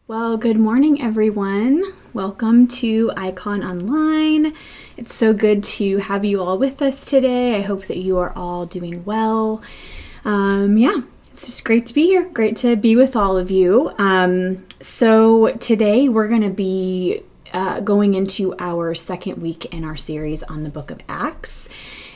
Well, good morning, everyone. Welcome to Icon Online. It's so good to have you all with us today. I hope that you are all doing well. It's just great to be here. Great to be with all of you. So today we're going to be going into our second week in our series on the book of Acts.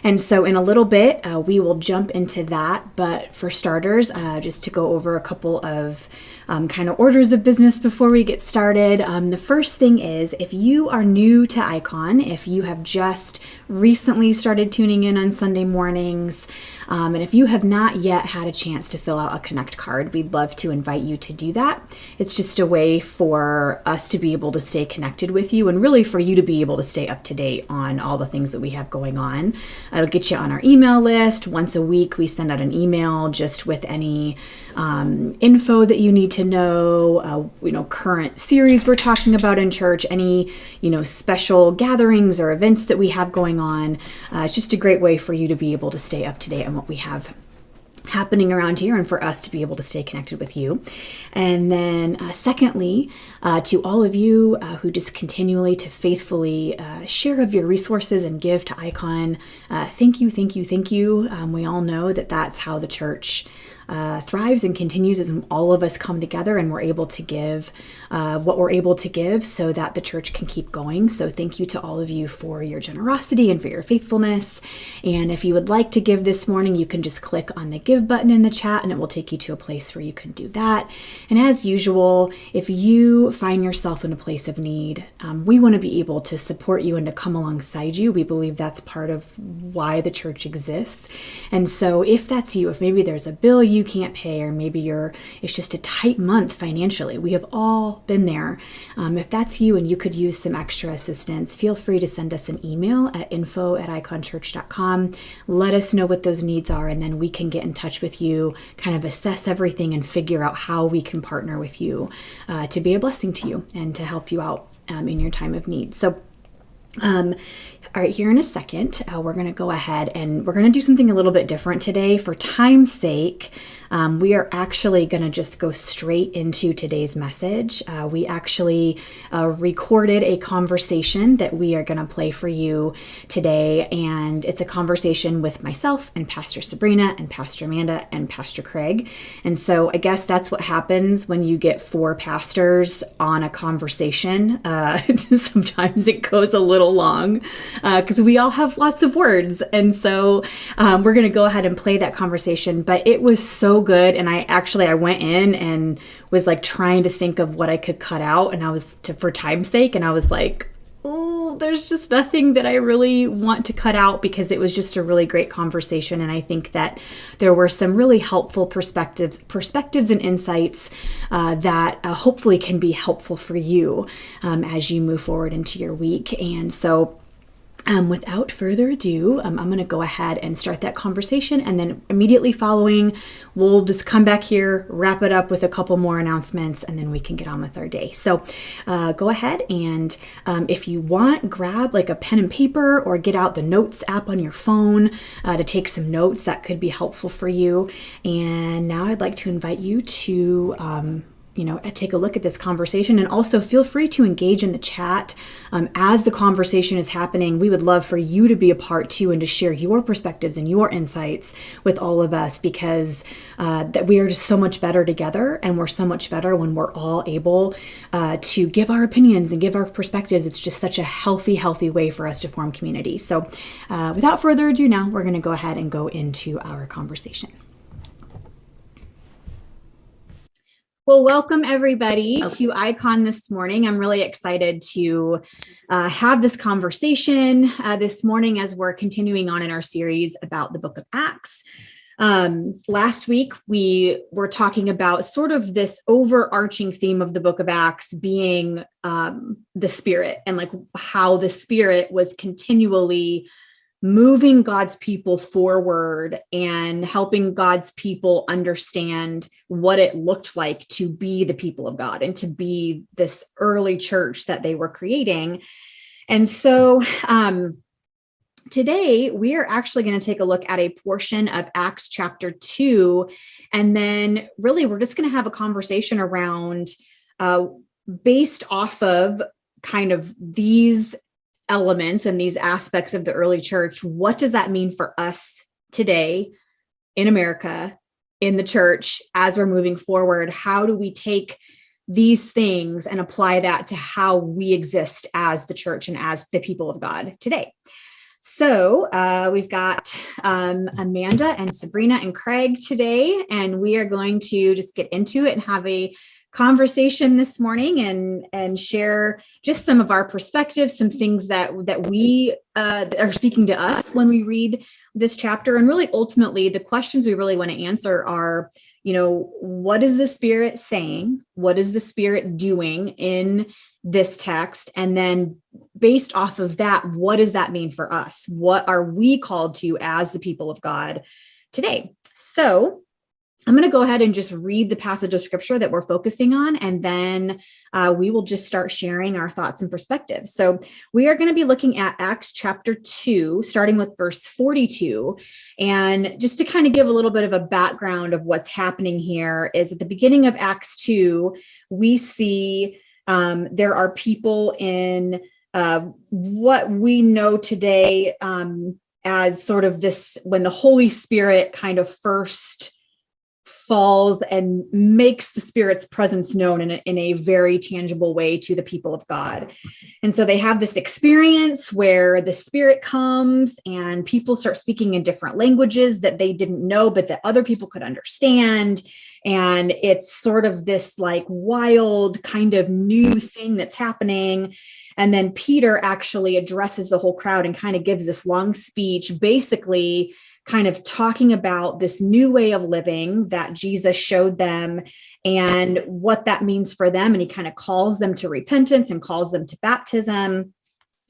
And so in a little bit, we will jump into that. But for starters, just to go over a couple of kind of orders of business before we get started. The first thing is, if you are new to Icon, if you have just recently started tuning in on Sunday mornings, and if you have not yet had a chance to fill out a Connect card, we'd love to invite you to do that. It's just a way for us to be able to stay connected with you and really for you to be able to stay up to date on all the things that we have going on. It'll get you on our email list. Once a week, we send out an email just with any info that you need to know, current series we're talking about in church, any, special gatherings or events that we have going on. It's just a great way for you to be able to stay up to date on what we have happening around here and for us to be able to stay connected with you. And then secondly, to all of you who just continually to faithfully share of your resources and give to Icon, thank you. We all know that that's how the church thrives and continues as all of us come together and we're able to give what we're able to give so that the church can keep going. So thank you to all of you for your generosity and for your faithfulness. And if you would like to give this morning, you can just click on the give button in the chat and it will take you to a place where you can do that. And as usual, if you find yourself in a place of need, we want to be able to support you and to come alongside you. We believe that's part of why the church exists. And so if that's you, if maybe there's a bill you can't pay, or maybe it's just a tight month financially, we have all been there. If that's you and you could use some extra assistance, feel free to send us an email at info@iconchurch.com. Let us know what those needs are, and then we can get in touch with you, kind of assess everything and figure out how we can partner with you to be a blessing to you and to help you out in your time of need. So all right, here in a second, we're going to go ahead and we're going to do something a little bit different today. For time's sake, we are actually going to just go straight into today's message. We actually recorded a conversation that we are going to play for you today, and it's a conversation with myself and Pastor Sabrina and Pastor Amanda and Pastor Craig. And so I guess that's what happens when you get four pastors on a conversation. Sometimes it goes a little long because we all have lots of words. And so we're going to go ahead and play that conversation. But it was so good. And I went in and was like trying to think of what I could cut out. And for time's sake, and I was like, oh, there's just nothing that I really want to cut out because it was just a really great conversation. And I think that there were some really helpful perspectives and insights that hopefully can be helpful for you as you move forward into your week. And so without further ado, I'm going to go ahead and start that conversation, and then immediately following, we'll just come back here, wrap it up with a couple more announcements, and then we can get on with our day. So go ahead and if you want, grab like a pen and paper or get out the notes app on your phone to take some notes. That could be helpful for you. And now I'd like to invite you to take a look at this conversation, and also feel free to engage in the chat as the conversation is happening. We would love for you to be a part too and to share your perspectives and your insights with all of us, because that we are just so much better together, and we're so much better when we're all able to give our opinions and give our perspectives. It's just such a healthy way for us to form community. So without further ado, now we're going to go ahead and go into our conversation. Well, welcome everybody to Icon this morning. I'm really excited to have this conversation this morning as we're continuing on in our series about the book of Acts. Last week, we were talking about sort of this overarching theme of the book of Acts being the Spirit, and like how the Spirit was continually moving God's people forward and helping God's people understand what it looked like to be the people of God and to be this early church that they were creating. And so today we are actually going to take a look at a portion of Acts chapter 2. And then really we're just going to have a conversation around uh, based off of kind of these elements and these aspects of the early church, what does that mean for us today in America, in the church, as we're moving forward? How do we take these things and apply that to how we exist as the church and as the people of God today? So we've got Amanda and Sabrina and Craig today, and we are going to just get into it and have a conversation this morning and share just some of our perspectives, some things that we are speaking to us when we read this chapter. And really, ultimately, the questions we really want to answer are, what is the Spirit saying? What is the Spirit doing in this text? And then based off of that, what does that mean for us? What are we called to as the people of God today? So I'm going to go ahead and just read the passage of scripture that we're focusing on, and then we will just start sharing our thoughts and perspectives. So we are going to be looking at Acts chapter 2, starting with verse 42. And just to kind of give a little bit of a background of what's happening here is at the beginning of Acts 2, we see there are people in what we know today as sort of this, when the Holy Spirit kind of first falls and makes the Spirit's presence known in a very tangible way to the people of God. And so they have this experience where the Spirit comes and people start speaking in different languages that they didn't know, but that other people could understand. And it's sort of this like wild kind of new thing that's happening. And then Peter actually addresses the whole crowd and kind of gives this long speech, basically kind of talking about this new way of living that Jesus showed them and what that means for them. And he kind of calls them to repentance and calls them to baptism.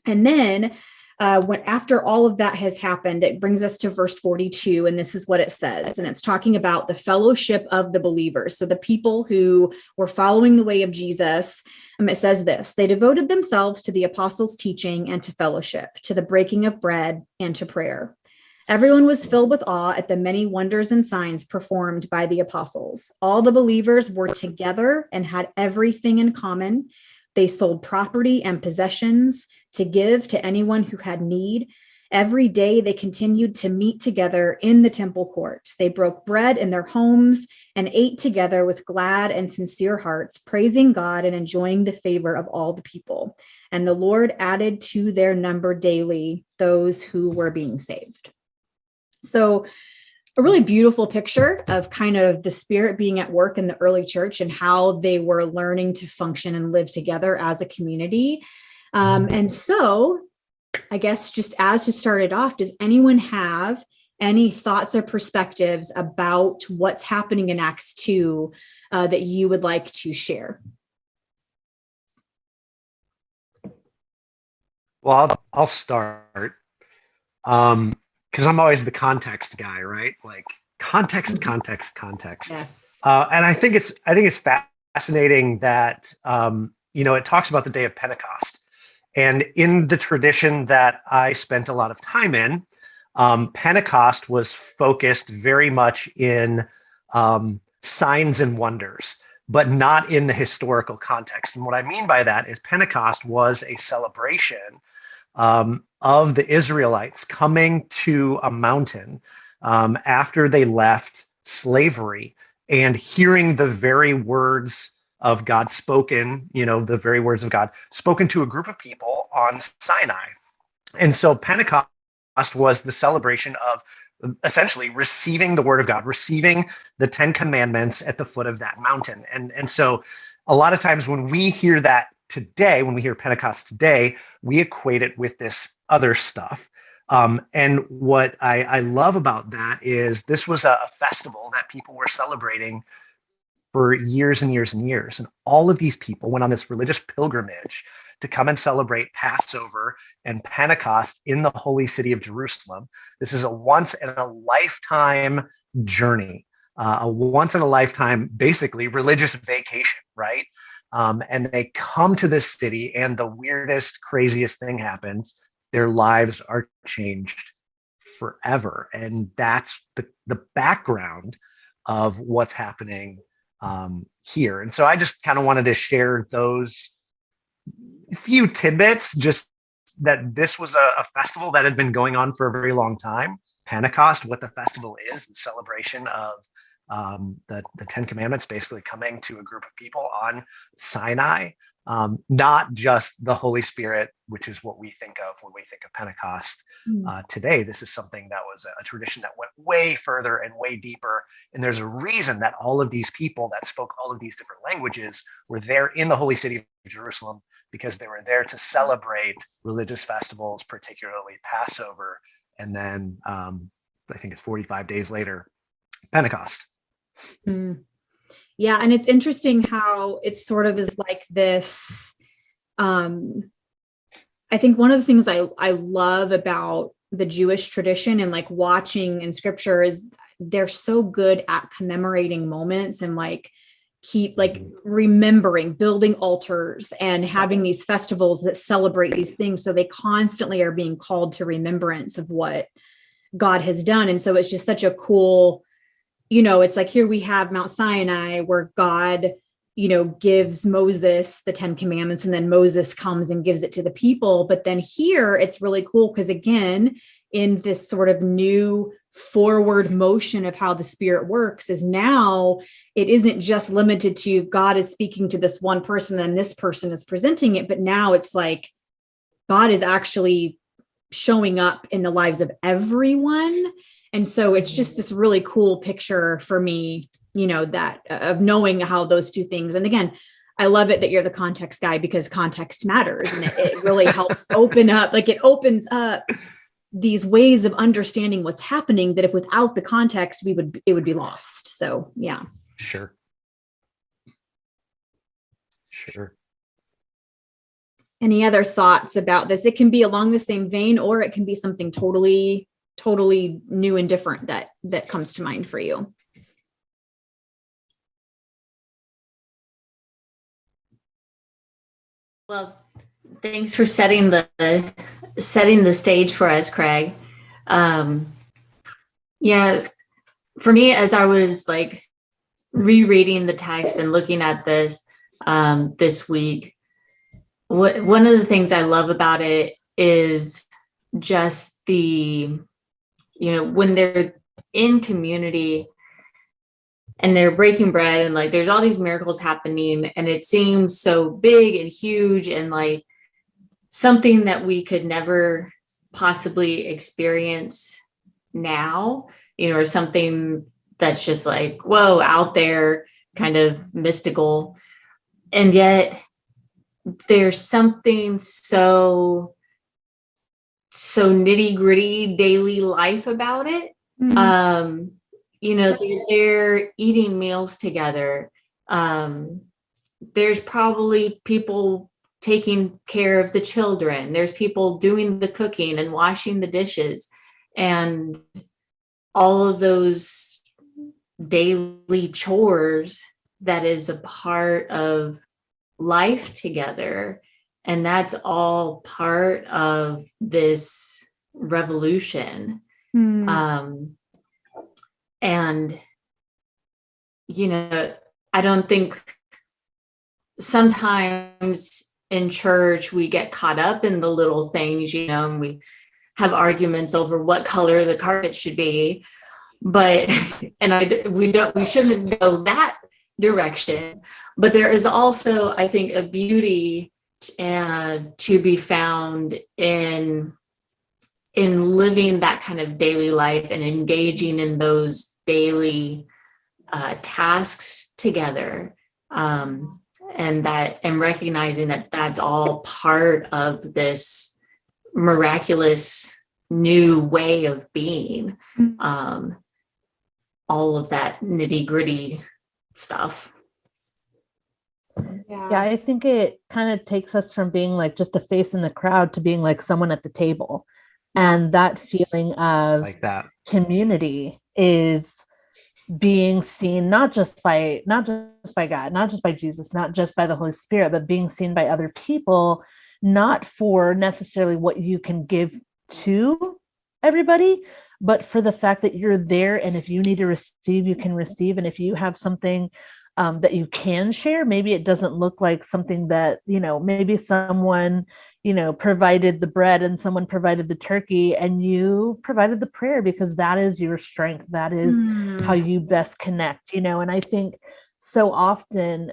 And then after all of that has happened, it brings us to verse 42. And this is what it says. And it's talking about the fellowship of the believers. So the people who were following the way of Jesus. It says this: they devoted themselves to the apostles' teaching and to fellowship, to the breaking of bread and to prayer. Everyone was filled with awe at the many wonders and signs performed by the apostles. All the believers were together and had everything in common. They sold property and possessions to give to anyone who had need. Every day they continued to meet together in the temple courts. They broke bread in their homes and ate together with glad and sincere hearts, praising God and enjoying the favor of all the people. And the Lord added to their number daily those who were being saved. So a really beautiful picture of kind of the Spirit being at work in the early church and how they were learning to function and live together as a community. And so I guess just as to start it off, does anyone have any thoughts or perspectives about what's happening in Acts 2 that you would like to share? Well, I'll start. Because I'm always the context guy, right? Like context. Yes. And I think it's fascinating that it talks about the day of Pentecost, and in the tradition that I spent a lot of time in, Pentecost was focused very much in signs and wonders, but not in the historical context. And what I mean by that is Pentecost was a celebration of the Israelites coming to a mountain after they left slavery and hearing the very words of God spoken, the very words of God spoken to a group of people on Sinai. And so Pentecost was the celebration of essentially receiving the word of God, receiving the 10 commandments at the foot of that mountain. And so a lot of times when we hear that today, when we hear Pentecost today, we equate it with this other stuff. And what I love about that is this was a festival that people were celebrating for years and years and years. And all of these people went on this religious pilgrimage to come and celebrate Passover and Pentecost in the holy city of Jerusalem. This is a once in a lifetime journey, a once in a lifetime, basically religious vacation, right? And they come to this city and the weirdest, craziest thing happens. Their lives are changed forever. And that's the background of what's happening here. And so I just kind of wanted to share those few tidbits, just that this was a festival that had been going on for a very long time. Pentecost, what the festival is, the celebration of the Ten Commandments basically coming to a group of people on Sinai, not just the Holy Spirit, which is what we think of when we think of Pentecost today. This is something that was a tradition that went way further and way deeper. And there's a reason that all of these people that spoke all of these different languages were there in the holy city of Jerusalem, because they were there to celebrate religious festivals, particularly Passover. And then I think it's 45 days later, Pentecost. Yeah, and it's interesting how it sort of is like this. I think one of the things I love about the Jewish tradition and like watching in scripture is they're so good at commemorating moments and like keep like remembering, building altars and having these festivals that celebrate these things. So they constantly are being called to remembrance of what God has done. And so it's just such a cool, it's like here we have Mount Sinai where God, gives Moses the 10 commandments, and then Moses comes and gives it to the people. But then here it's really cool because again, in this sort of new forward motion of how the Spirit works is now it isn't just limited to God is speaking to this one person and this person is presenting it, but now it's like God is actually showing up in the lives of everyone. And so it's just this really cool picture for me, that of knowing how those two things. And again, I love it that you're the context guy because context matters, and it really helps open up, like it opens up these ways of understanding what's happening that if without the context, it would be lost. So, yeah. Sure. Any other thoughts about this? It can be along the same vein, or it can be something totally new and different that comes to mind for you. Well, thanks for setting the stage for us, Craig. Yeah, for me, as I was like rereading the text and looking at this this week, one of the things I love about it is just the, when they're in community and they're breaking bread and like there's all these miracles happening and it seems so big and huge and like something that we could never possibly experience now, or something that's just like, whoa, out there, kind of mystical. And yet there's something so nitty gritty daily life about it. Mm-hmm. They're eating meals together. There's probably people taking care of the children. There's people doing the cooking and washing the dishes and all of those daily chores that is a part of life together. And that's all part of this revolution. And, I don't think sometimes in church we get caught up in the little things, and we have arguments over what color the carpet should be. But, we shouldn't go that direction. But there is also, I think, a beauty to be found in living that kind of daily life and engaging in those daily tasks together, and recognizing that that's all part of this miraculous new way of being, all of that nitty gritty stuff. Yeah, I think it kind of takes us from being like just a face in the crowd to being like someone at the table. And that feeling of like that community is being seen not just by God, not just by Jesus, not just by the Holy Spirit, but being seen by other people, not for necessarily what you can give to everybody, but for the fact that you're there, and if you need to receive, you can receive. And if you have something that you can share. Maybe it doesn't look like something that, maybe someone, provided the bread and someone provided the turkey and you provided the prayer because that is your strength. That is how you best connect, and I think so often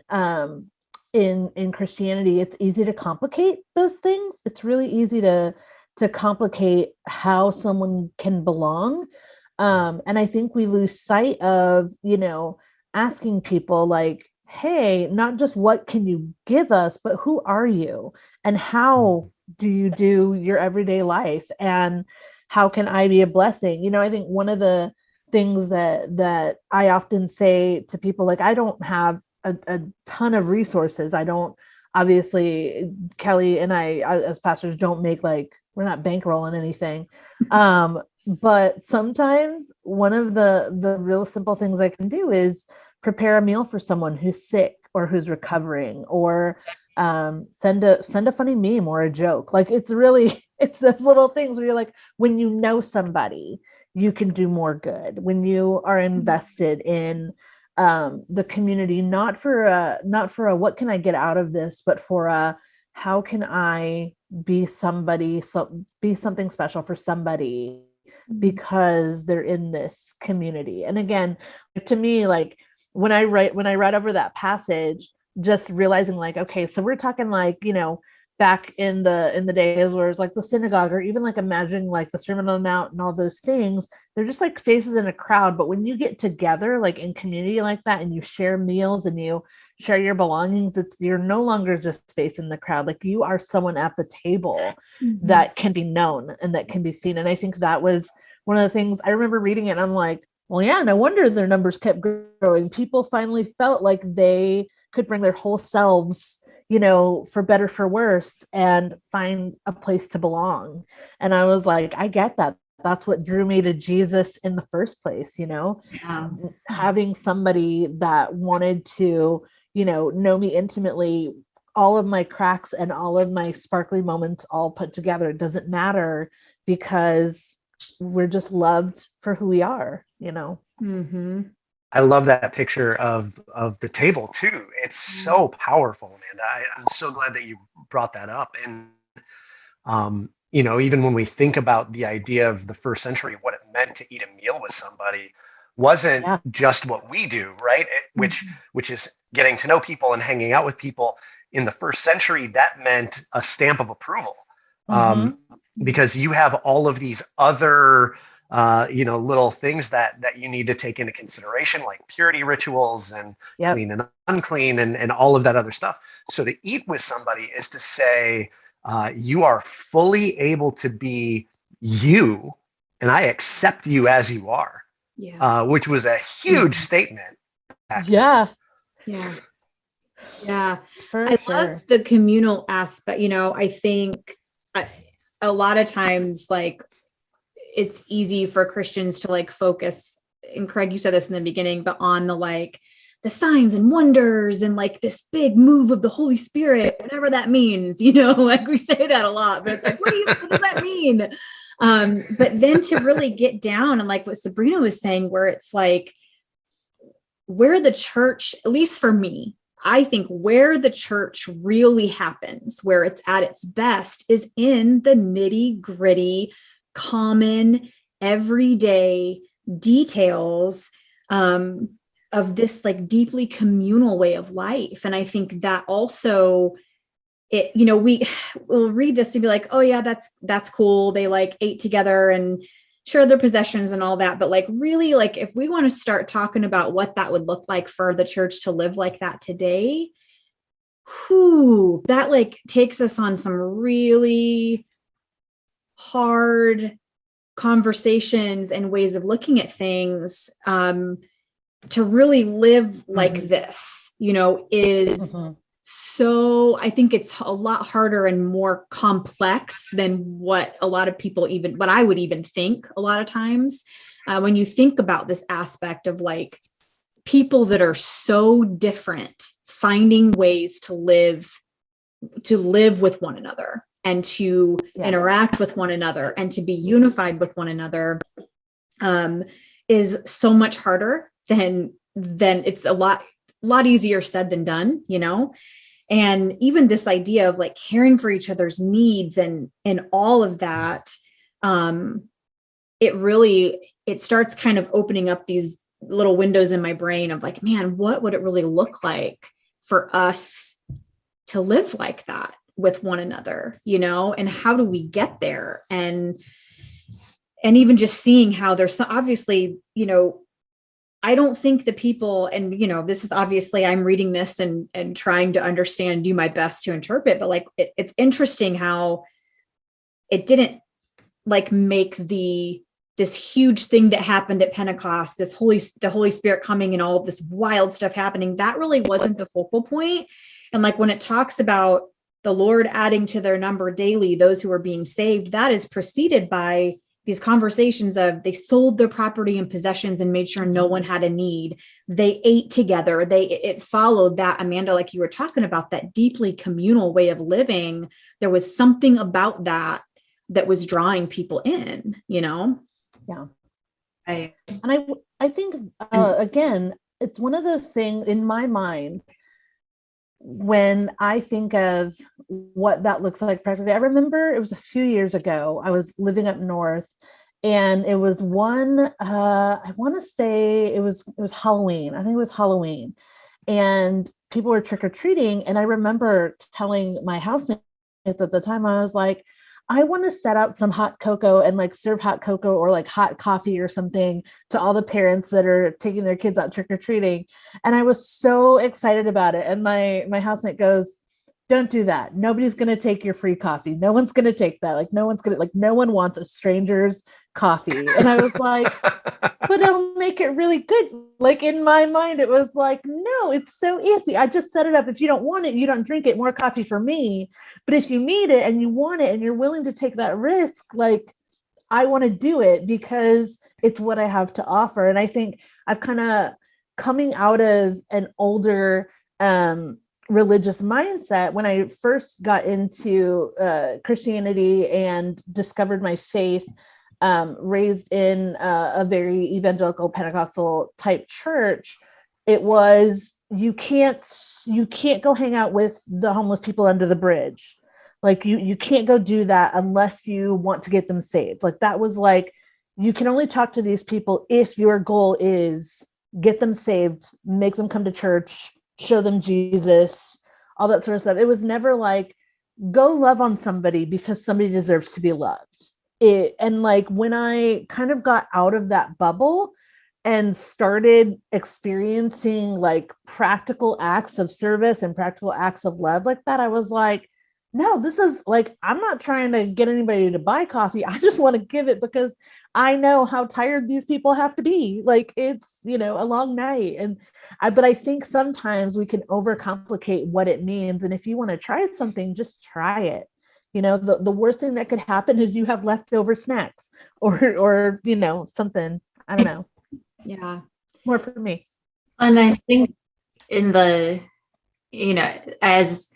in Christianity, it's easy to complicate those things. It's really easy to complicate how someone can belong. And I think we lose sight of, asking people like, hey, not just what can you give us, but who are you and how do you do your everyday life and how can I be a blessing? I think one of the things that I often say to people, like, I don't have a ton of resources. I don't, obviously, Kelly and I as pastors don't make, like, we're not bankrolling anything. But sometimes one of the real simple things I can do is prepare a meal for someone who's sick or who's recovering, or send a funny meme or a joke. Like, it's those little things where you're like, when you know somebody, you can do more good. When you are invested in the community, not for a what can I get out of this, but for a how can I be somebody, be something special for somebody because they're in this community. And again, to me, like, when I read over that passage, just realizing, like, okay, so we're talking, like, back in the days where it's like the synagogue, or even like imagining like the Sermon on the Mount and all those things, they're just like faces in a crowd. But when you get together, like in community like that, and you share meals and you share your belongings, you're no longer just facing the crowd. Like, you are someone at the table that can be known and that can be seen. And I think that was one of the things I remember reading it, and I'm like, well, yeah, no wonder their numbers kept growing. People finally felt like they could bring their whole selves, for better, for worse, and find a place to belong. And I was like, I get that. That's what drew me to Jesus in the first place, having somebody that wanted to, know me intimately, all of my cracks and all of my sparkly moments all put together. It doesn't matter because we're just loved for who we are, I love that picture of the table too. It's so powerful, Amanda. I'm so glad that you brought that up. And even when we think about the idea of the first century, what it meant to eat a meal with somebody wasn't just what we do, right? Which is getting to know people and hanging out with people. In the first century, that meant a stamp of approval, because you have all of these other little things that you need to take into consideration, like purity rituals and clean and unclean and all of that other stuff. So to eat with somebody is to say, you are fully able to be you, and I accept you as you are, which was a huge statement. Yeah. I love the communal aspect. I think a lot of times, like, it's easy for Christians to like focus, and Craig, you said this in the beginning, but on the signs and wonders and like this big move of the Holy Spirit, whatever that means, like we say that a lot, but it's like, what does that mean? But then to really get down and like what Sabrina was saying, where it's like, where the church, at least for me, I think where the church really happens, where it's at its best, is in the nitty gritty, common, everyday details of this like deeply communal way of life. And I think that also, we'll read this and be like, oh yeah, that's cool. They like ate together and shared their possessions and all that. But like, really, like, if we want to start talking about what that would look like for the church to live like that today, that like takes us on some really hard conversations and ways of looking at things, to really live like this, is so, I think it's a lot harder and more complex than what a lot of people what I would even think a lot of times, when you think about this aspect of like people that are so different, finding ways to live with one another and to interact with one another and to be unified with one another, is so much harder than it's a lot a lot easier said than done, you know? And even this idea of like caring for each other's needs and all of that, it starts kind of opening up these little windows in my brain of like, man, what would it really look like for us to live like that with one another, you know? And how do we get there? And even just seeing how there's obviously, you know, I don't think the people, and, you know, this is obviously, I'm reading this and trying to understand, do my best to interpret, but like, it's interesting how it didn't like make this huge thing that happened at Pentecost, the Holy Spirit coming and all of this wild stuff happening. That really wasn't the focal point. And like, when it talks about the Lord adding to their number daily those who are being saved, that is preceded by these conversations of they sold their property and possessions and made sure no one had a need. They ate together. It followed that, Amanda, like you were talking about, that deeply communal way of living. There was something about that was drawing people in, you know? Yeah. I And I think, again, it's one of those things in my mind, when I think of what that looks like practically. I remember it was a few years ago, I was living up north, and it was I want to say it was Halloween. I think it was Halloween, and people were trick-or-treating. And I remember telling my housemates at the time, I was like, I want to set out some hot cocoa and like serve hot cocoa or like hot coffee or something to all the parents that are taking their kids out trick-or-treating. And I was so excited about it. And my housemate goes, don't do that. Nobody's going to take your free coffee. No one's going to take that. Like, no one wants a stranger's coffee. And I was like, but it'll make it really good. Like, in my mind, it was like, no, it's so easy. I just set it up. If you don't want it, you don't drink it. More coffee for me. But if you need it and you want it and you're willing to take that risk, like, I want to do it because it's what I have to offer. And I think I've kind of coming out of an older religious mindset. When I first got into Christianity and discovered my faith, raised in a very evangelical Pentecostal type church, it was, you can't go hang out with the homeless people under the bridge. Like, you can't go do that unless you want to get them saved. Like, that was like, you can only talk to these people if your goal is get them saved, make them come to church, show them Jesus, all that sort of stuff. It was never like, go love on somebody because somebody deserves to be loved. And like, when I kind of got out of that bubble and started experiencing like practical acts of service and practical acts of love like that, I was like, no, this is like, I'm not trying to get anybody to buy coffee. I just want to give it because I know how tired these people have to be. Like, it's, you know, a long night. But I think sometimes we can overcomplicate what it means. And if you want to try something, just try it. You know, the worst thing that could happen is you have leftover snacks or, you know, something, I don't know. Yeah. More for me. And I think in the, you know, as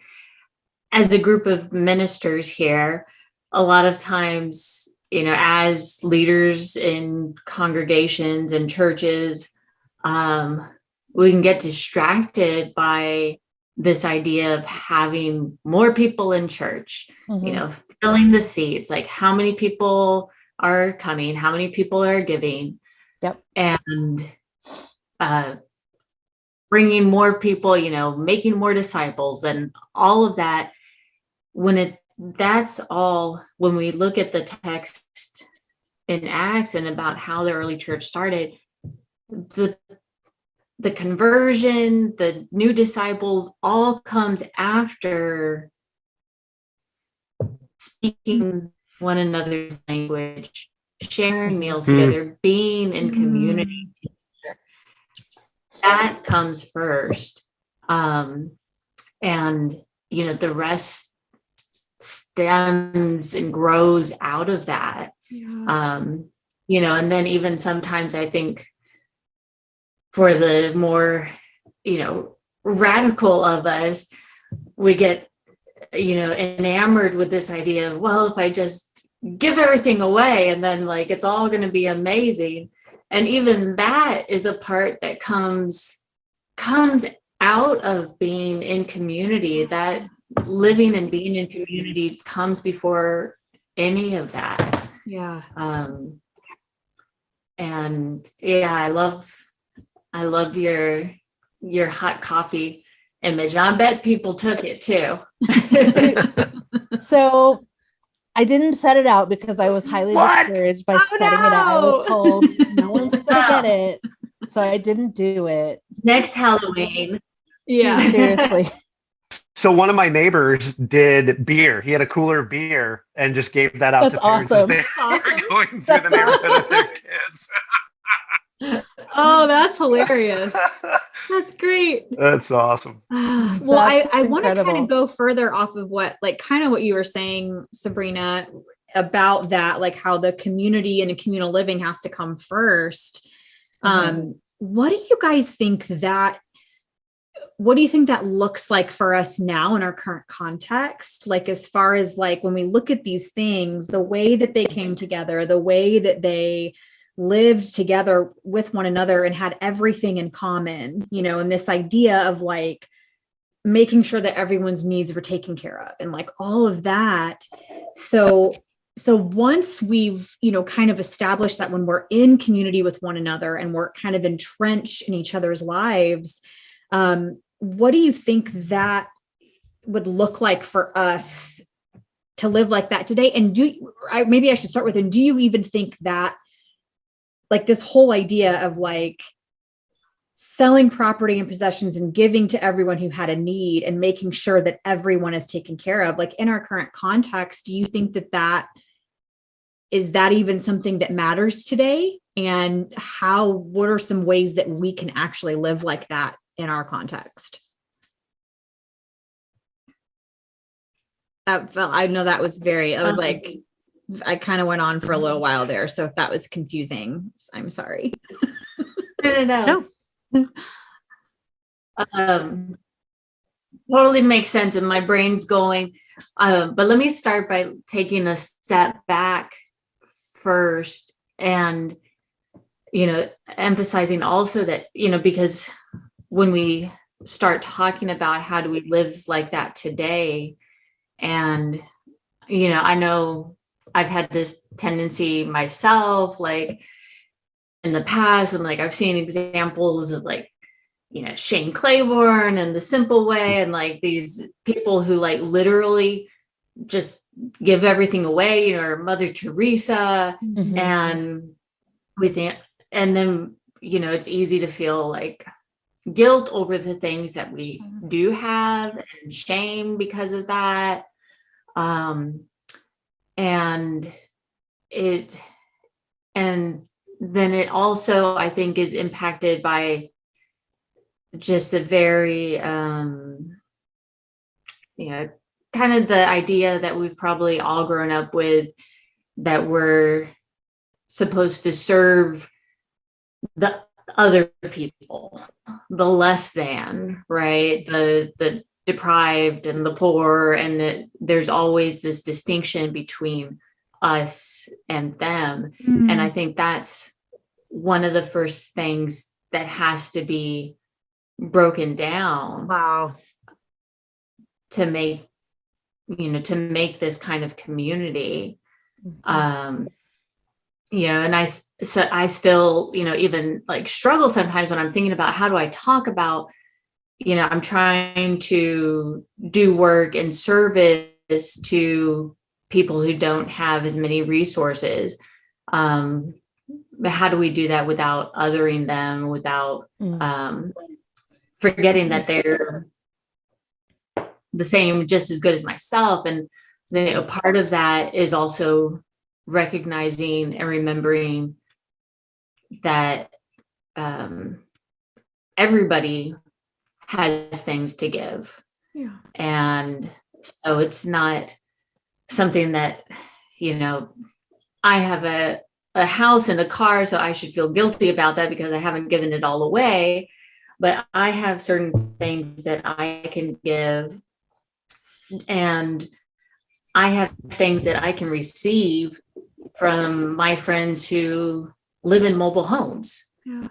a group of ministers here, a lot of times, you know, as leaders in congregations and churches, we can get distracted by this idea of having more people in church, you know, filling the seats, like how many people are coming, how many people are giving, and bringing more people, you know, making more disciples and all of that. That's all, when we look at the text in Acts and about how the early church started, the conversion, the new disciples, all comes after speaking one another's language, sharing meals together, being in community together. That comes first. And, you know, the rest stems and grows out of that. Yeah. You know, and then even sometimes I think for the more, you know, radical of us, we get, you know, enamored with this idea of, well, if I just give everything away and then like it's all going to be amazing. And even that is a part that comes out of being in community, that living and being in community comes before any of that. Yeah. And yeah, I love your hot coffee image. And I bet people took it too. So I didn't set it out because I was highly discouraged by setting it out. I was told no one's gonna get it, so I didn't do it. Next Halloween. Yeah. Seriously. So one of my neighbors did beer. He had a cooler of beer and just gave that out That's to parents awesome. as they Awesome. were going through the neighborhood with their kids. Oh, that's hilarious. That's great. That's awesome. Well, That's I want to kind incredible. of go further off of what, like, kind of what you were saying, Sabrina, about that, like how the community and the communal living has to come first. What do you guys think that, what do you think that looks like for us now in our current context? Like, as far as like, when we look at these things, the way that they came together, the way that they lived together with one another and had everything in common, you know, and this idea of like making sure that everyone's needs were taken care of and like all of that. So once we've, you know, kind of established that when we're in community with one another and we're kind of entrenched in each other's lives, what do you think that would look like for us to live like that today? And maybe I should start with, and do you even think that, like, this whole idea of like selling property and possessions and giving to everyone who had a need and making sure that everyone is taken care of, like in our current context, do you think that is that even something that matters today? And what are some ways that we can actually live like that in our context? I know that was I kind of went on for a little while there. So if that was confusing, I'm sorry. No. Totally makes sense. And my brain's going, but let me start by taking a step back first and, you know, emphasizing also that, you know, because when we start talking about how do we live like that today, and, you know, I know I've had this tendency myself, like in the past, and like I've seen examples of like, you know, Shane Claiborne and The Simple Way, and like these people who like literally just give everything away, you know, or Mother Teresa. And and then, you know, it's easy to feel like guilt over the things that we do have and shame because of that. And then it also, I think, is impacted by just a very, you know, kind of the idea that we've probably all grown up with, that we're supposed to serve the other people, the less than, right? The deprived and the poor, and there's always this distinction between us and them. And I think that's one of the first things that has to be broken down. Wow. To make this kind of community. You know, and I still, you know, even like struggle sometimes when I'm thinking about how do I talk about, you know, I'm trying to do work and service to people who don't have as many resources. But how do we do that without othering them, without forgetting that they're the same, just as good as myself? And then a part of that is also recognizing and remembering that everybody has things to give. Yeah. And so it's not something that, you know, I have a house and a car, so I should feel guilty about that because I haven't given it all away. But I have certain things that I can give, and I have things that I can receive from my friends who live in mobile homes. Yeah.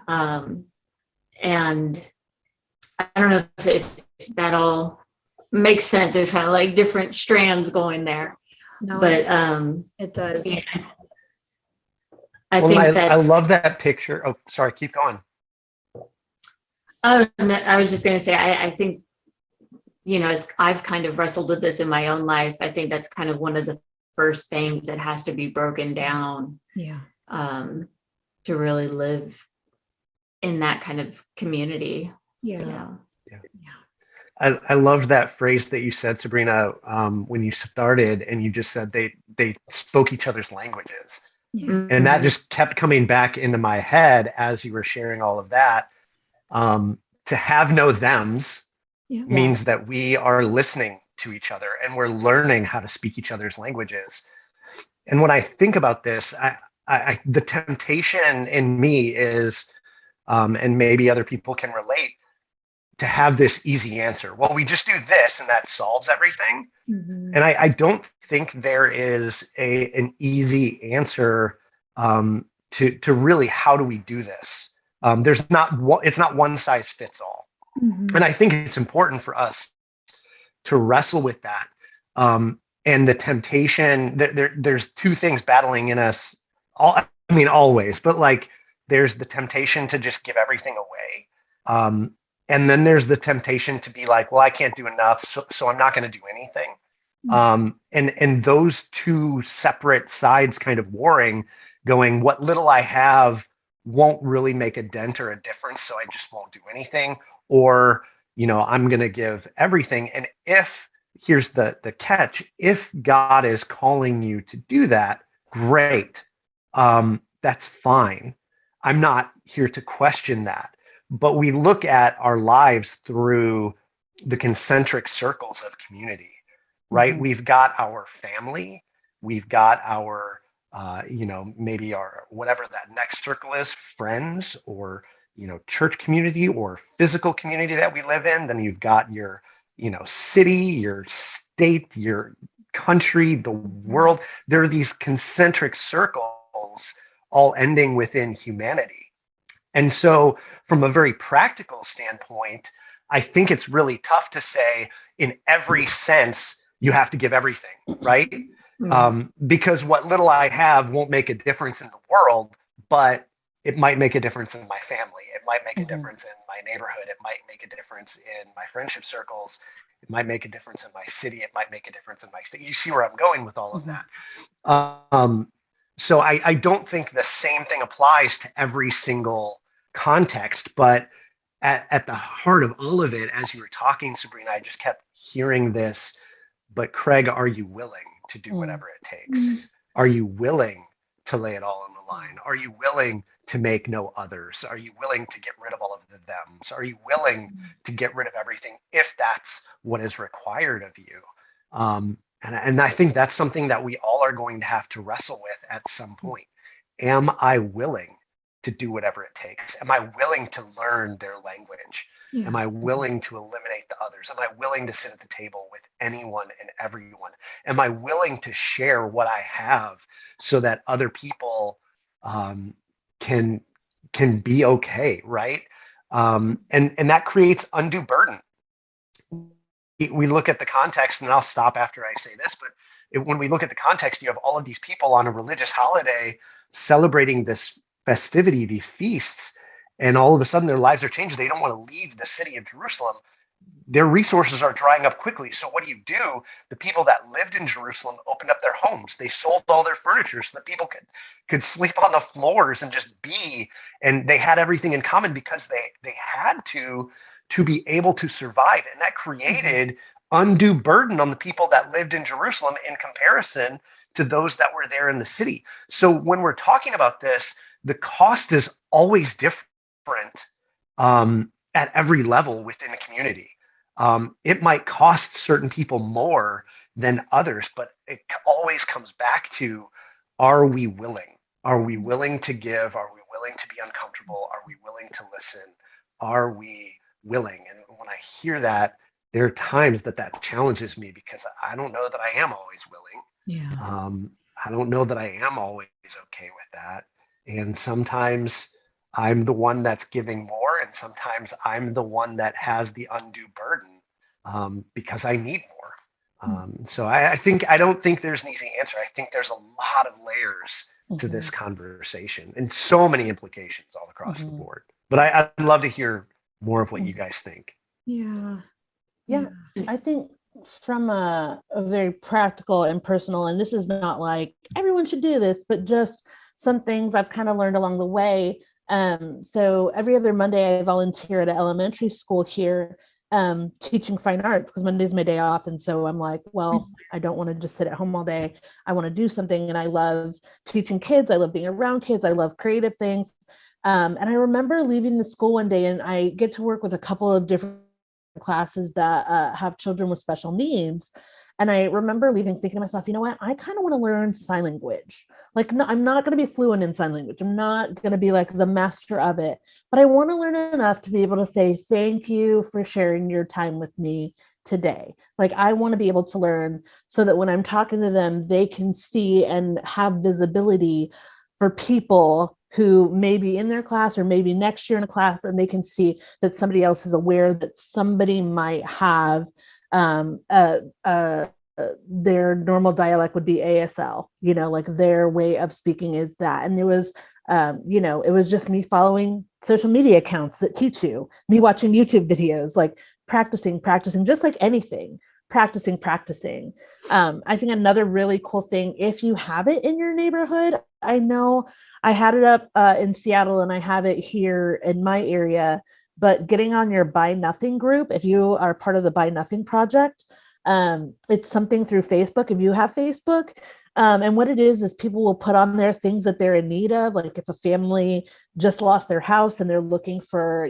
And I don't know if that all makes sense. There's kind of like different strands going there. No, But it does. yeah, I Well, think I that's. love that picture. Oh, sorry, keep going. Oh, no, I was just going to say, I think, as I've kind of wrestled with this in my own life, I think that's kind of one of the first things that has to be broken down Yeah. to really live in that kind of community. Yeah. I love that phrase that you said, Sabrina, when you started, and you just said they spoke each other's languages. Yeah. And that just kept coming back into my head as you were sharing all of that. To have no thems Yeah. means that we are listening to each other and we're learning how to speak each other's languages. And when I think about this, the temptation in me is, and maybe other people can relate, to have this easy answer. Well, we just do this and that solves everything. Mhm. And I don't think there is an easy answer to really how do we do this. It's not one size fits all. Mhm. And I think it's important for us to wrestle with that. And the temptation, there's two things battling in us. Always, but like there's the temptation to just give everything away. And then there's the temptation to be like, well, I can't do enough, so I'm not going to do anything. And those two separate sides kind of warring, going, what little I have won't really make a dent or a difference, so I just won't do anything. Or, I'm going to give everything. And here's the catch, if God is calling you to do that, great. That's fine. I'm not here to question that. But we look at our lives through the concentric circles of community, right? Mhm. We've got our family, we've got our, maybe our, whatever that next circle is, friends, or, church community or physical community that we live in. Then you've got your, city, your state, your country, the world. There are these concentric circles all ending within humanity. And so, from a very practical standpoint, I think it's really tough to say in every sense you have to give everything, right? Because what little I have won't make a difference in the world, but it might make a difference in my family. It might make a difference in my neighborhood. It might make a difference in my friendship circles. It might make a difference in my city. It might make a difference in my state. You see where I'm going with all of that. So I don't think the same thing applies to every single context, but at the heart of all of it, as you were talking, Sabrina, I just kept hearing this, but Craig, are you willing to do whatever it takes? Are you willing to lay it all on the line? Are you willing to make no others? Are you willing to get rid of all of the thems? Are you willing to get rid of everything if that's what is required of you? And I think that's something that we all are going to have to wrestle with at some point. Am I willing to do whatever it takes? Am I willing to learn their language? Yeah. Am I willing to eliminate the others? Am I willing to sit at the table with anyone and everyone? Am I willing to share what I have so that other people can be okay, right? And that creates undue burden. We look at the context, and I'll stop after I say this, but when we look at the context, you have all of these people on a religious holiday celebrating this festivity, these feasts, and all of a sudden their lives are changed. They don't want to leave the city of Jerusalem. Their resources are drying up quickly. So what do? The people that lived in Jerusalem opened up their homes. They sold all their furniture so that people could sleep on the floors and just be, and they had everything in common because they had to be able to survive. And that created undue burden on the people that lived in Jerusalem in comparison to those that were there in the city. So when we're talking about this, the cost is always different at every level within a community. It might cost certain people more than others, but it always comes back to, are we willing? Are we willing to give? Are we willing to be uncomfortable? Are we willing to listen? Are we willing? And when I hear that, there are times that challenges me because I don't know that I am always willing. Yeah. I don't know that I am always okay with that. And sometimes I'm the one that's giving more, and sometimes I'm the one that has the undue burden because I need more. So I don't think there's an easy answer. I think there's a lot of layers to this conversation and so many implications all across the board. But I'd love to hear more of what you guys think. Yeah. Yeah, I think from a very practical and personal, and this is not like everyone should do this, but just some things I've kind of learned along the way. So every other Monday I volunteer at an elementary school here, teaching fine arts, because Monday's my day off. And so I'm like, well, I don't want to just sit at home all day. I want to do something. And I love teaching kids. I love being around kids. I love creative things. And I remember leaving the school one day, and I get to work with a couple of different classes that have children with special needs. And I remember leaving thinking to myself, you know what, I kind of want to learn sign language. Like, no, I'm not going to be fluent in sign language. I'm not going to be like the master of it, but I want to learn enough to be able to say, thank you for sharing your time with me today. Like, I want to be able to learn so that when I'm talking to them, they can see and have visibility for people who may be in their class or maybe next year in a class, and they can see that somebody else is aware that somebody might have their normal dialect would be ASL, like their way of speaking is that. And it was, it was just me following social media accounts that teach you, me watching YouTube videos, like practicing, just like anything, practicing. I think another really cool thing, if you have it in your neighborhood, I know I had it up in Seattle and I have it here in my area, but getting on your Buy Nothing group, if you are part of the Buy Nothing project, it's something through Facebook, if you have Facebook. And what it is people will put on there things that they're in need of. Like if a family just lost their house and they're looking for,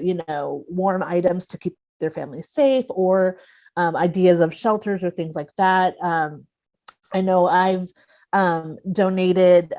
warm items to keep their family safe, or ideas of shelters or things like that. I know I've donated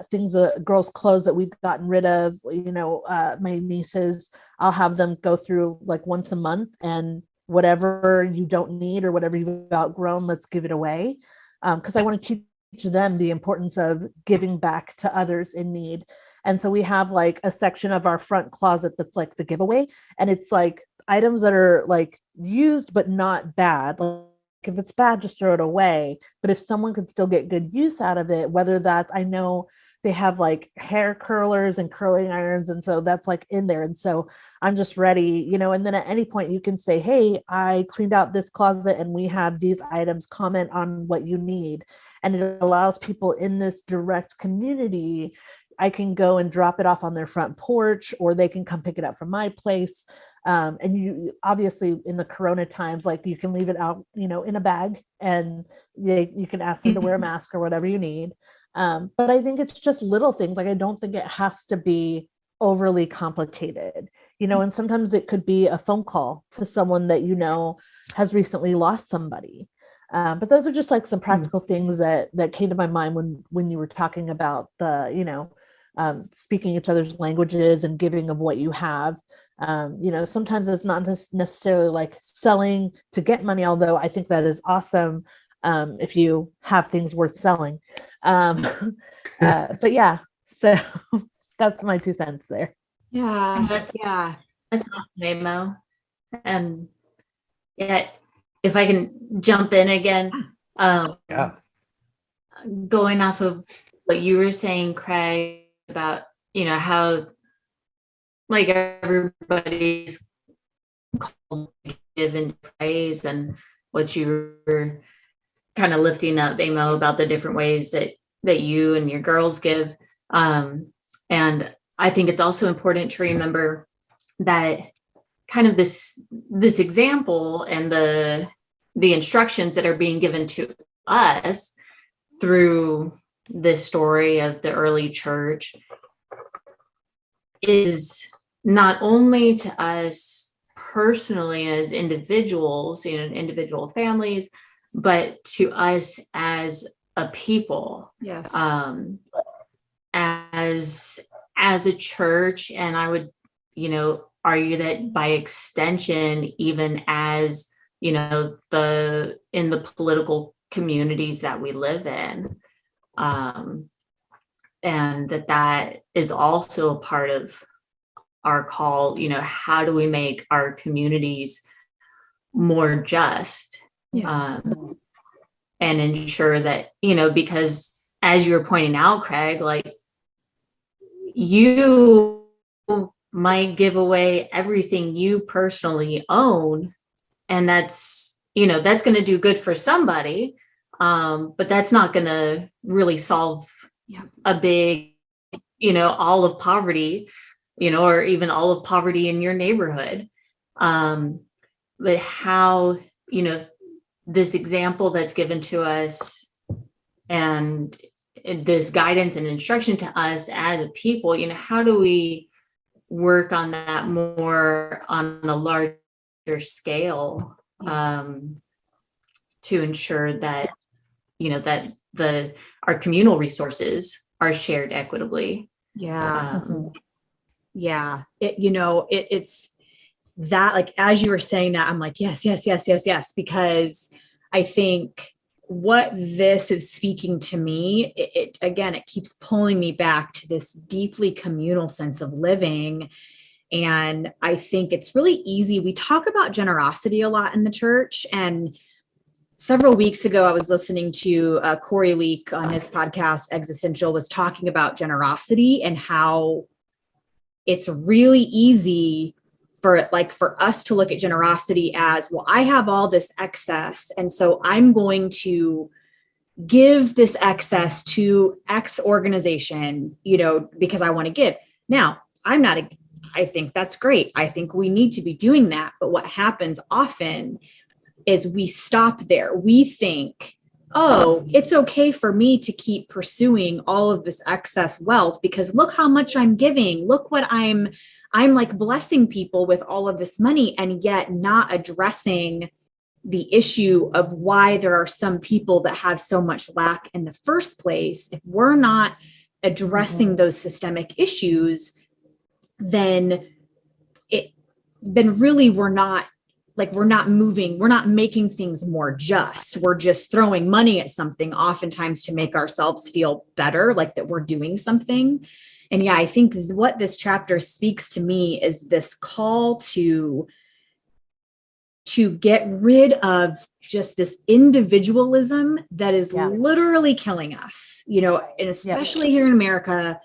things, girls' clothes that we've gotten rid of. My nieces, I'll have them go through like once a month, and whatever you don't need or whatever you've outgrown, let's give it away. Because I want to teach them the importance of giving back to others in need. And so we have like a section of our front closet that's like the giveaway, and it's like items that are like used but not bad. Like, if it's bad, just throw it away. But if someone could still get good use out of it, whether that's, I know they have like hair curlers and curling irons, and so that's like in there. And so I'm just ready, and then at any point you can say, hey, I cleaned out this closet and we have these items, comment on what you need. And it allows people in this direct community, I can go and drop it off on their front porch, or they can come pick it up from my place. And you obviously in the Corona times, like you can leave it out, in a bag, and you can ask them to wear a mask or whatever you need. But I think it's just little things. Like, I don't think it has to be overly complicated, and sometimes it could be a phone call to someone that, has recently lost somebody. But those are just like some practical things that came to my mind when you were talking about the, speaking each other's languages and giving of what you have. Sometimes it's not just necessarily like selling to get money, although I think that is awesome if you have things worth selling. But yeah, so that's my 2 cents there. Yeah. That's awesome, Amo. Yeah, if I can jump in again, going off of what you were saying, Craig, about how like everybody's called to give and praise, and what you were kind of lifting up, Amo, about the different ways that you and your girls give. And I think it's also important to remember that kind of this example and the instructions that are being given to us through this story of the early church is not only to us personally as individuals, individual families, but to us as a people. Yes. As a church, and I would, argue that by extension, even as, in the political communities that we live in, and that is also a part of our call, how do we make our communities more just, and ensure that, because as you were pointing out, Craig, like, you might give away everything you personally own, and that's going to do good for somebody, but that's not going to really solve a big, all of poverty, or even all of poverty in your neighborhood. But how, this example that's given to us and this guidance and instruction to us as a people, how do we work on that more on a larger scale, to ensure that, that our communal resources are shared equitably. It's that, like, as you were saying that, I'm like, yes, because I think what this is speaking to me, it keeps pulling me back to this deeply communal sense of living. And I think it's really easy. We talk about generosity a lot in the church. And several weeks ago, I was listening to Corey Leak on his podcast, Existential, was talking about generosity and how it's really easy for us to look at generosity as, well, I have all this excess, and so I'm going to give this excess to X organization, because I want to give. Now, I think that's great. I think we need to be doing that. But what happens often is we stop there. We think, oh, it's okay for me to keep pursuing all of this excess wealth because look how much I'm giving. Look what I'm like blessing people with all of this money, and yet not addressing the issue of why there are some people that have so much lack in the first place. If we're not addressing those systemic issues, then really we're not moving, we're not making things more just. We're just throwing money at something oftentimes to make ourselves feel better, like that we're doing something. And I think what this chapter speaks to me is this call to get rid of just this individualism that is literally killing us, and especially here in America,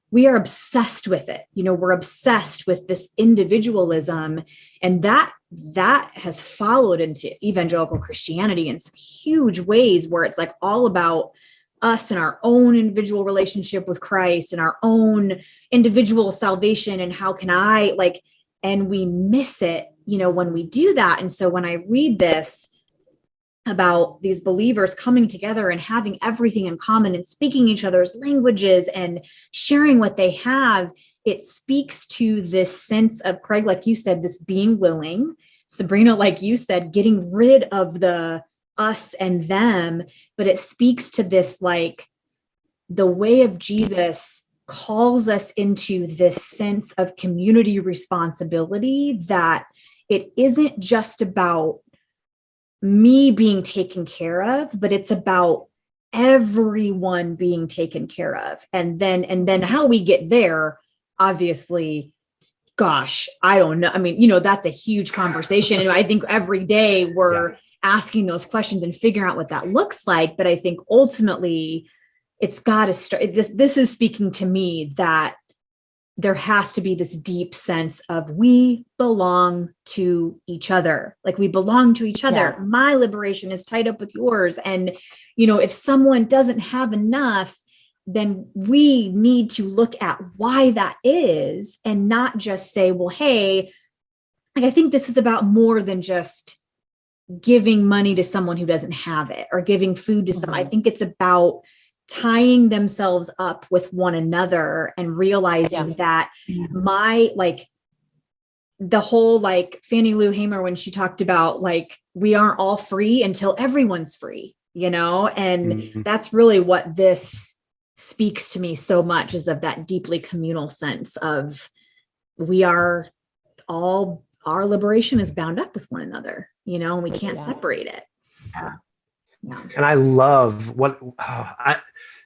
we are obsessed with it. We're obsessed with this individualism, and that has followed into evangelical Christianity in some huge ways, where it's like all about us and our own individual relationship with Christ and our own individual salvation. And how can I and we miss it, when we do that. And so when I read this about these believers coming together and having everything in common and speaking each other's languages and sharing what they have, it speaks to this sense of, Craig, like you said, this being willing. Sabrina, like you said, getting rid of the us and them, but it speaks to this, the way of Jesus calls us into this sense of community responsibility, that it isn't just about me being taken care of, but it's about everyone being taken care of. And then how we get there, obviously, gosh, I don't know. I mean, that's a huge conversation. And I think every day we're asking those questions and figuring out what that looks like. But I think ultimately it's got to start. This is speaking to me that there has to be this deep sense of we belong to each other. Like, we belong to each other. Yeah. My liberation is tied up with yours. And, if someone doesn't have enough, then we need to look at why that is, and not just say, well, hey, I think this is about more than just giving money to someone who doesn't have it, or giving food to someone. I think it's about tying themselves up with one another and realizing that the whole Fannie Lou Hamer, when she talked about we aren't all free until everyone's free, and that's really what this speaks to me so much, is of that deeply communal sense of we are all, our liberation is bound up with one another, and we can't separate it. And I love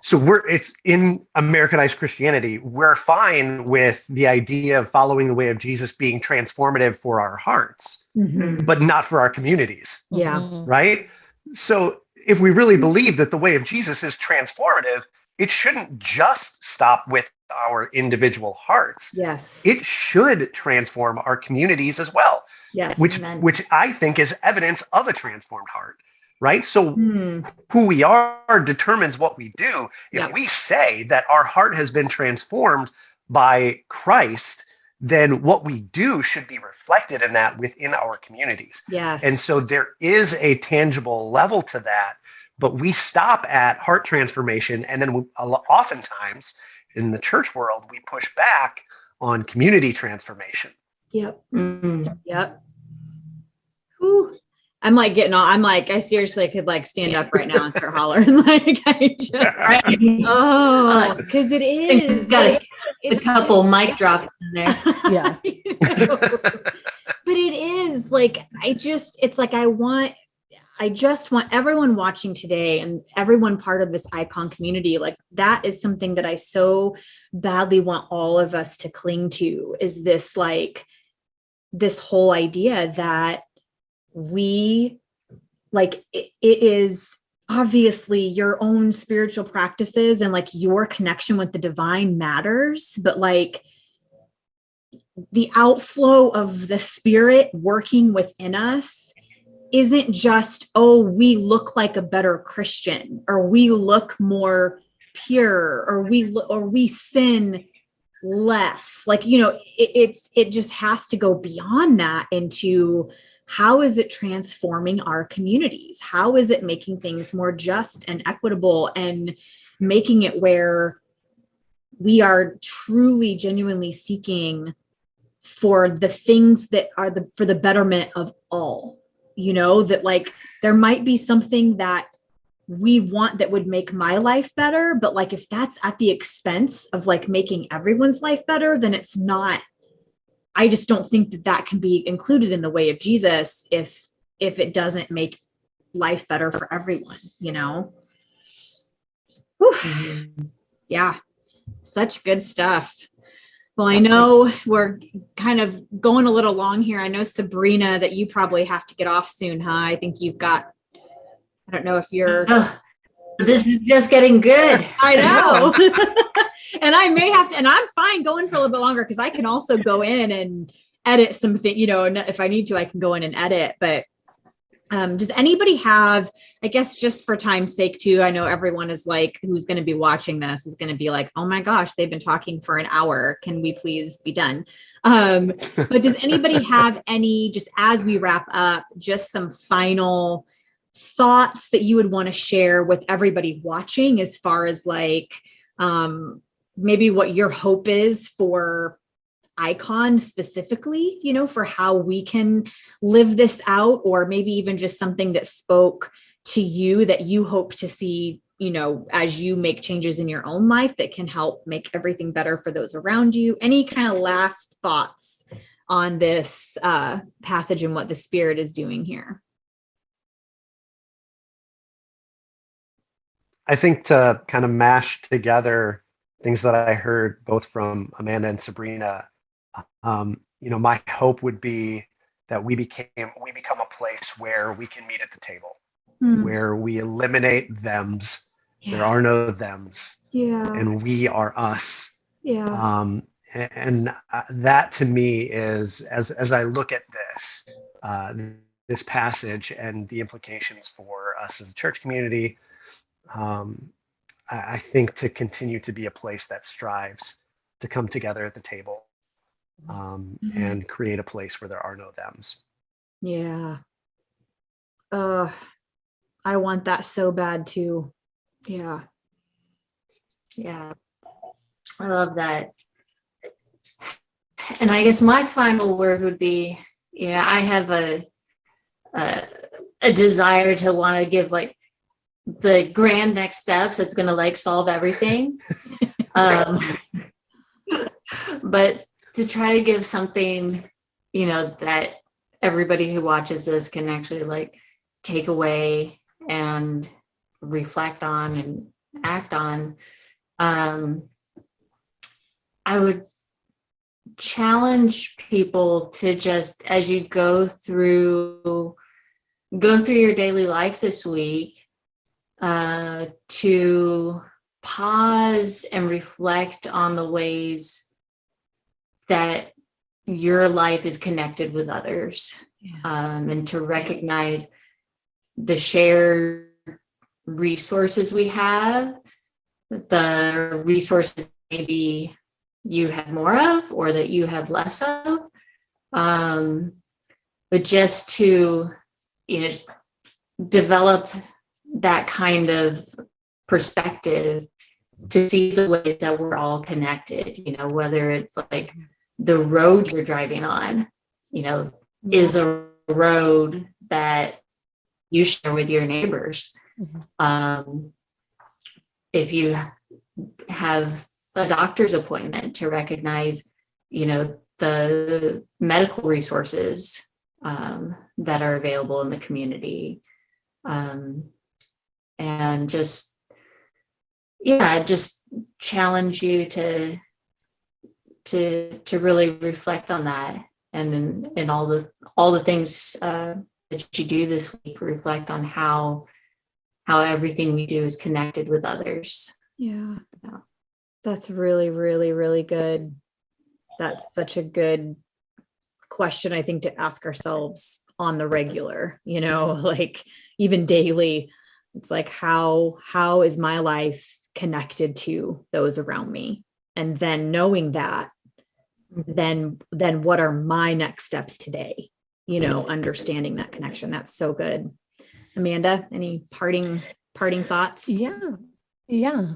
So it's in Americanized Christianity, we're fine with the idea of following the way of Jesus being transformative for our hearts, but not for our communities, Yeah. Mhm. right? So if we really believe that the way of Jesus is transformative, it shouldn't just stop with our individual hearts. Yes. It should transform our communities as well, Yes. which I think is evidence of a transformed heart, right? So Hmm. who we are determines what we do. If Yeah. we say that our heart has been transformed by Christ, then what we do should be reflected in that within our communities. Yes. And so there is a tangible level to that, but we stop at heart transformation. And then oftentimes in the church world, we push back on community transformation. Yep. Mm. Yep. Whew. I'm like getting all, I'm like, I seriously could like stand up right now and start hollering. Like I just, oh, because it is Got like, a couple mic drops in there. Yeah. But it is like, it's like, I just want everyone watching today and everyone part of this icon community. Like that is something that I so badly want all of us to cling to, is this like, this whole idea that we like, it is obviously your own spiritual practices and like your connection with the divine matters, but like the outflow of the Spirit working within us isn't just, oh, we look like a better Christian, or we look more pure, or we sin less. Like, you know, it just has to go beyond that into how is it transforming our communities? How is it making things more just and equitable and making it where we are truly, genuinely seeking for the things that are for the betterment of all, you know, that like there might be something that we want that would make my life better, but like if that's at the expense of like making everyone's life better, then it's not. I just don't think that can be included in the way of Jesus if it doesn't make life better for everyone, you know? Yeah, such good stuff. Well, I know we're kind of going a little long here. I know, Sabrina, that you probably have to get off soon, huh? I think you've got, I don't know if you're... This is just getting good. I know. And I may have to, and I'm fine going for a little bit longer because I can also go in and edit something, you know, and if I need to, I can go in and edit. But does anybody have, I guess just for time's sake too, I know everyone is like, who's going to be watching this is going to be like, oh my gosh, they've been talking for an hour. Can we please be done? But does anybody have any, just as we wrap up, just some final thoughts that you would want to share with everybody watching as far as like, maybe what your hope is for Icon specifically, you know, for how we can live this out, or maybe even just something that spoke to you that you hope to see, you know, as you make changes in your own life that can help make everything better for those around you. Any kind of last thoughts on this passage and what the Spirit is doing here? I think to kind of mash together things that I heard both from Amanda and Sabrina, you know, my hope would be that we become a place where we can meet at the table, where we eliminate thems. Yeah. There are no thems. Yeah. And we are us. Yeah. And that to me is, as I look at this passage and the implications for us as a church community, I think to continue to be a place that strives to come together at the table and create a place where there are no thems. Yeah. I want that so bad too. Yeah. Yeah. I love that. And I guess my final word would be, yeah, I have a desire to want to give like the grand next steps that's going to like solve everything. But to try to give something, you know, that everybody who watches this can actually like take away and reflect on and act on. I would challenge people to just, as you go through your daily life this week, to pause and reflect on the ways that your life is connected with others, and to recognize the shared resources we have, the resources maybe you have more of or that you have less of, but just to, develop that kind of perspective to see the ways that we're all connected, whether it's like the road you're driving on, is a road that you share with your neighbors. If you have a doctor's appointment, to recognize, the medical resources that are available in the community, and just challenge you to really reflect on that, and in all the things that you do this week, reflect on how everything we do is connected with others. Yeah. That's really, really, really good. That's such a good question, I think, to ask ourselves on the regular, like even daily. It's like, how is my life connected to those around me? And then knowing that, then what are my next steps today? Understanding that connection. That's so good. Amanda, any parting thoughts? Yeah.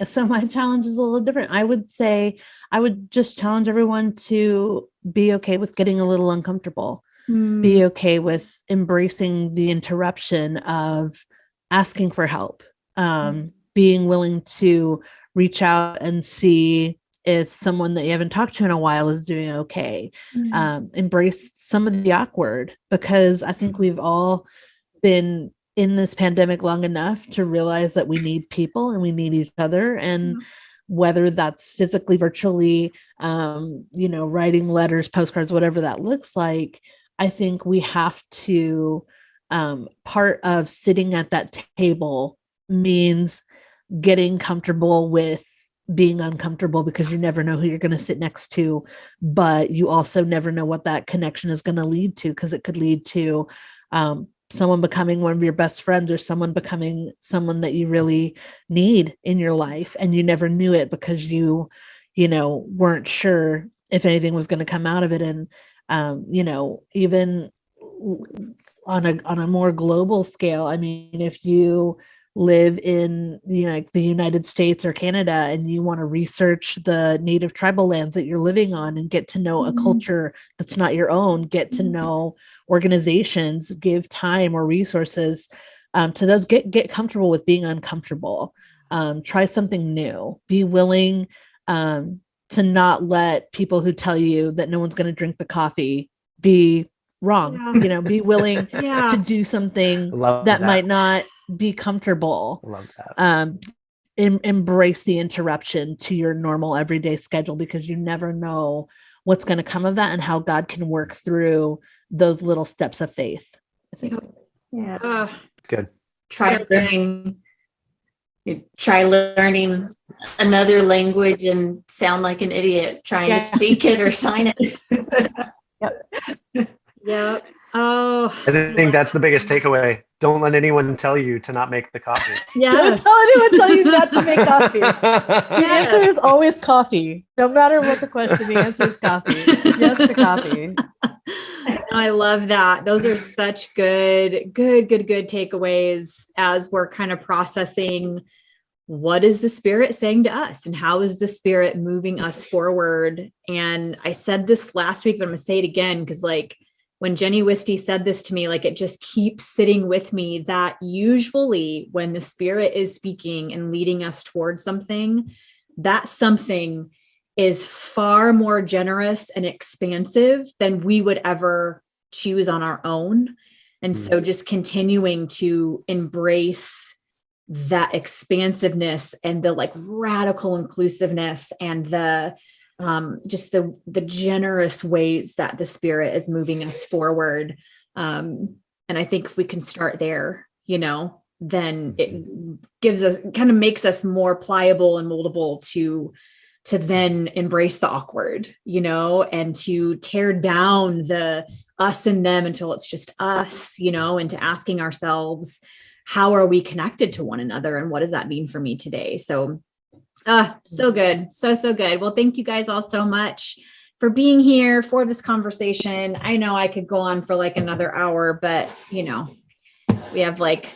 So my challenge is a little different. I would say I would just challenge everyone to be okay with getting a little uncomfortable. Be okay with embracing the interruption of asking for help, being willing to reach out and see if someone that you haven't talked to in a while is doing okay. Embrace some of the awkward, because I think we've all been in this pandemic long enough to realize that we need people and we need each other. And whether that's physically, virtually, writing letters, postcards, whatever that looks like, I think we have to, part of sitting at that table means getting comfortable with being uncomfortable, because you never know who you're going to sit next to, but you also never know what that connection is going to lead to, because it could lead to someone becoming one of your best friends, or someone becoming someone that you really need in your life, and you never knew it because you weren't sure if anything was going to come out of it. And even on a more global scale, I mean, if you live in the United States or Canada and you want to research the native tribal lands that you're living on and get to know a culture that's not your own, get to know organizations, give time or resources to those, get comfortable with being uncomfortable, try something new, be willing to not let people who tell you that no one's going to drink the coffee be wrong. Be willing to do something that might not be comfortable. Love that. Embrace the interruption to your normal everyday schedule, because you never know what's going to come of that and how God can work through those little steps of faith, I think. Yeah. Good. Try learning another language and sound like an idiot trying to speak it or sign it. Yep. Oh, I think that's the biggest takeaway. Don't let anyone tell you to not make the coffee. Don't tell anyone tell you not to make coffee. The answer is always coffee. No matter what the question, the answer is coffee. Yes to coffee. I love that. Those are such good takeaways as we're kind of processing what is the Spirit saying to us and how is the Spirit moving us forward. And I said this last week, but I'm going to say it again, because when Jenny Wisty said this to me, it just keeps sitting with me that usually when the Spirit is speaking and leading us towards something, that something is far more generous and expansive than we would ever choose on our own. And so just continuing to embrace that expansiveness and the like radical inclusiveness and the just the generous ways that the Spirit is moving us forward. And I think if we can start there, then it gives us, kind of makes us more pliable and moldable to then embrace the awkward, and to tear down the us and them until it's just us, into asking ourselves, how are we connected to one another? And what does that mean for me today? So, so good. So good. Well, thank you guys all so much for being here for this conversation. I know I could go on for like another hour, but we have like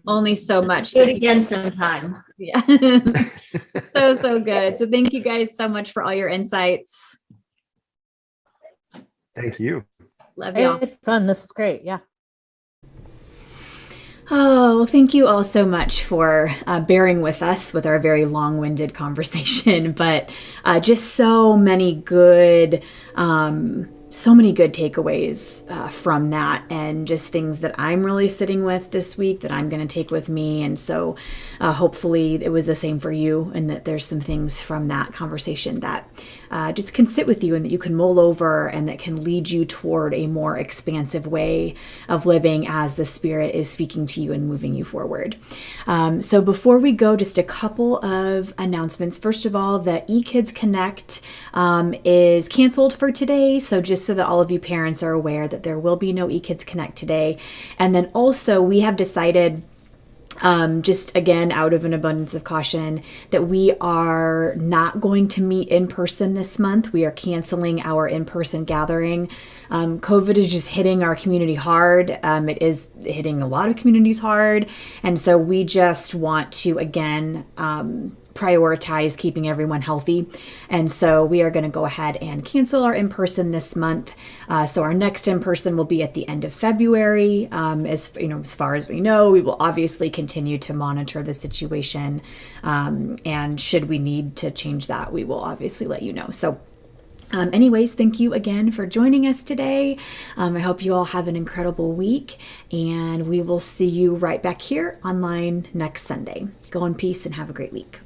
only so much. Do it again sometime. Yeah. So good. So thank you guys so much for all your insights. Thank you. Love y'all. It's fun. This is great. Yeah. Oh, thank you all so much for bearing with us with our very long-winded conversation, but just so many good takeaways from that, and just things that I'm really sitting with this week that I'm going to take with me. And so hopefully it was the same for you, and that there's some things from that conversation that just can sit with you and that you can mull over, and that can lead you toward a more expansive way of living as the Spirit is speaking to you and moving you forward. So before we go, just a couple of announcements. First of all, the eKids Connect is canceled for today. So just so that all of you parents are aware that there will be no eKids Connect today. And then also we have decided, just again, out of an abundance of caution, that we are not going to meet in person this month. We are canceling our in-person gathering. COVID is just hitting our community hard. It is hitting a lot of communities hard. And so we just want to, again, prioritize keeping everyone healthy. And so we are going to go ahead and cancel our in-person this month. So our next in-person will be at the end of February. As far as we know, we will obviously continue to monitor the situation. And should we need to change that, we will obviously let you know. So anyways, thank you again for joining us today. I hope you all have an incredible week, and we will see you right back here online next Sunday. Go in peace and have a great week.